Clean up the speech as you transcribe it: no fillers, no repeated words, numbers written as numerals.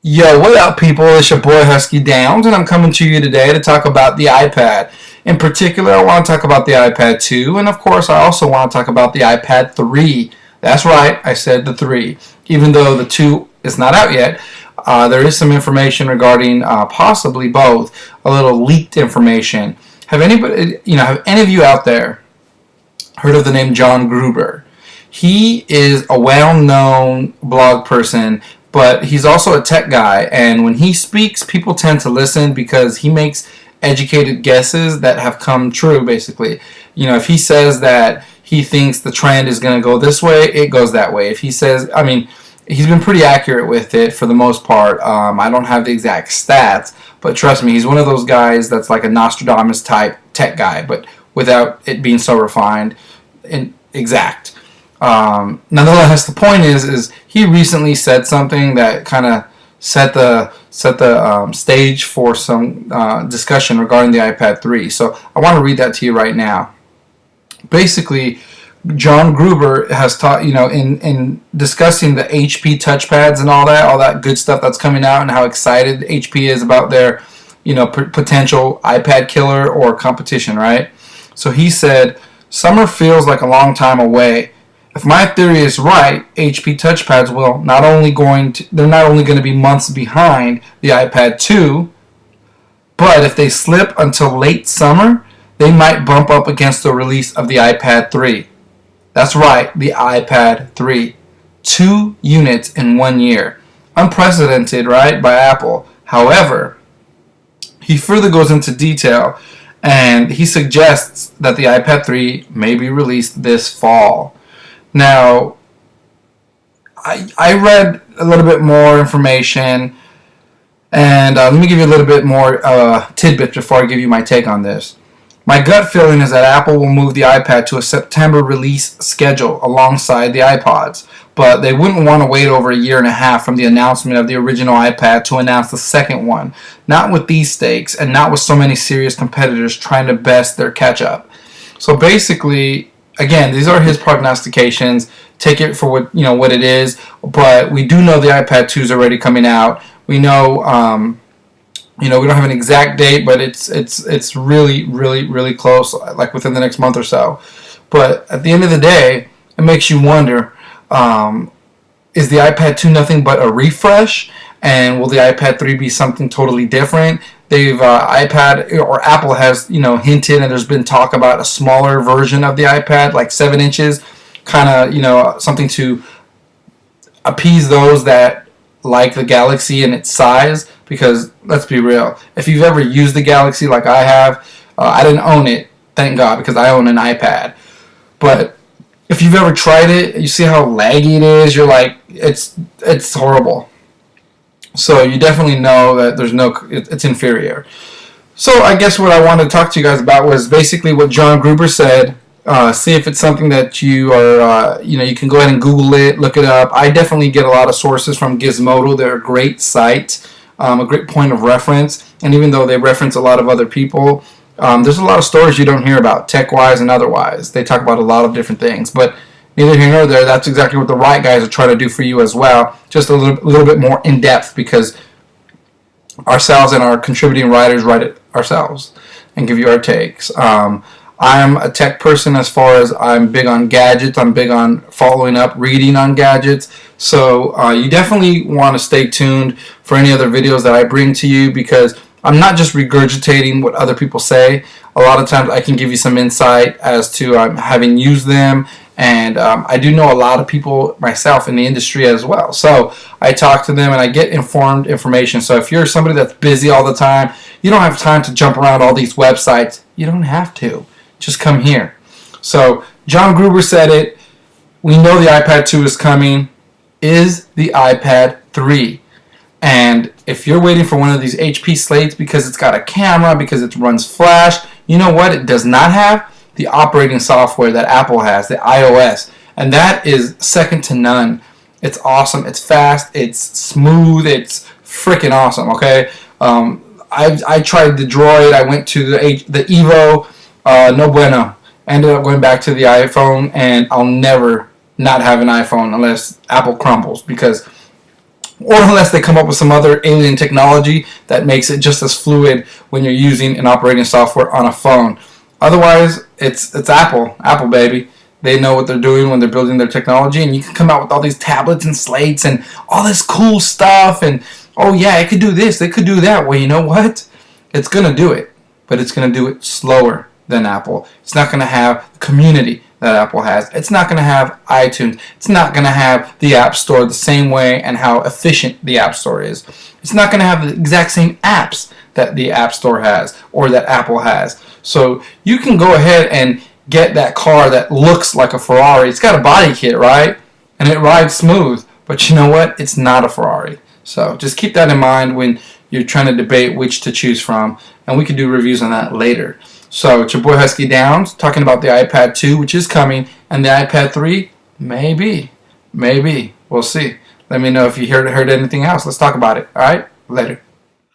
Yo, what up, people? It's your boy Husky Downs, and I'm coming to you today to talk about the iPad. In particular, I want to talk about the iPad 2, and of course, I also want to talk about the iPad 3. That's right, I said the 3. Even though the 2 is not out yet, there is some information regarding possibly both, a little leaked information. Have any of you out there heard of the name John Gruber? He is a well-known blog person, but he's also a tech guy, and when he speaks, people tend to listen because he makes educated guesses that have come true, basically. If he says that he thinks the trend is going to go this way, it goes that way. If he says, he's been pretty accurate with it for the most part. I don't have the exact stats, but trust me, he's one of those guys that's like a Nostradamus type tech guy, but without it being so refined and exact. Nonetheless, the point is he recently said something that kind of set the stage for some discussion regarding the iPad 3. So I want to read that to you right now. Basically, John Gruber has taught, in discussing the HP touchpads and all that good stuff that's coming out, and how excited HP is about their, potential iPad killer or competition, right? So he said, "Summer feels like a long time away. If my theory is right, HP touchpads they're not only going to be months behind the iPad 2, but if they slip until late summer, they might bump up against the release of the iPad 3. That's right, the iPad 3. 2 units in 1 year. Unprecedented, right, by Apple. However, he further goes into detail, and he suggests that the iPad 3 may be released this fall. Now, I read a little bit more information, and let me give you a little bit more tidbit before I give you my take on this. My gut feeling is that Apple will move the iPad to a September release schedule alongside the iPods, but they wouldn't want to wait over a year and a half from the announcement of the original iPad to announce the second one, not with these stakes and not with so many serious competitors trying to best their catch-up. So basically, again, these are his prognostications. Take it for what it is. But we do know the iPad 2 is already coming out. We know, we don't have an exact date, but it's really, really, really close, like within the next month or so. But at the end of the day, it makes you wonder: is the iPad 2 nothing but a refresh? And will the iPad 3 be something totally different? Apple has, hinted, and there's been talk about a smaller version of the iPad, like 7 inches, kind of, something to appease those that like the Galaxy in its size, because let's be real, if you've ever used the Galaxy like I have, I didn't own it, thank God, because I own an iPad, but if you've ever tried it, you see how laggy it is, you're like, it's horrible. So you definitely know that it's inferior. So I guess what I wanted to talk to you guys about was basically what John Gruber said. See if it's something that you are, you can go ahead and Google it, look it up. I definitely get a lot of sources from Gizmodo. They're a great site, a great point of reference. And even though they reference a lot of other people, there's a lot of stories you don't hear about, tech-wise and otherwise. They talk about a lot of different things. But neither here nor there, that's exactly what the Right Guys are trying to do for you as well. Just a little bit more in-depth, because ourselves and our contributing writers write it ourselves and give you our takes. I'm a tech person as far as I'm big on gadgets. I'm big on following up, reading on gadgets. So you definitely want to stay tuned for any other videos that I bring to you, because I'm not just regurgitating what other people say. A lot of times I can give you some insight as to having used them. And I do know a lot of people myself in the industry as well. So I talk to them and I get informed information. So if you're somebody that's busy all the time, you don't have time to jump around all these websites, you don't have to. Just come here. So John Gruber said it. We know the iPad 2 is coming. Is the iPad 3? And if you're waiting for one of these HP slates because it's got a camera, because it runs Flash, you know what it does not have? The operating software that Apple has, the iOS, and that is second to none. It's awesome. It's fast. It's smooth. It's freaking awesome. Okay. I tried the Droid. I went to the Evo. No bueno. Ended up going back to the iPhone, and I'll never not have an iPhone unless Apple crumbles, because or unless they come up with some other alien technology that makes it just as fluid when you're using an operating software on a phone. Otherwise, it's Apple baby. They know what they're doing when they're building their technology, and you can come out with all these tablets and slates and all this cool stuff, and oh yeah, it could do this, it could do that. Well, you know what? It's going to do it, but it's going to do it slower than Apple. It's not going to have the community that Apple has. It's not going to have iTunes. It's not going to have the App Store the same way and how efficient the App Store is. It's not going to have the exact same apps that the App Store has or that Apple has. So you can go ahead and get that car that looks like a Ferrari. It's got a body kit, right? And it rides smooth. But you know what? It's not a Ferrari. So just keep that in mind when you're trying to debate which to choose from. And we can do reviews on that later. So it's your boy Husky Downs talking about the iPad 2, which is coming, and the iPad 3, maybe. We'll see. Let me know if you heard anything else. Let's talk about it. All right? Later.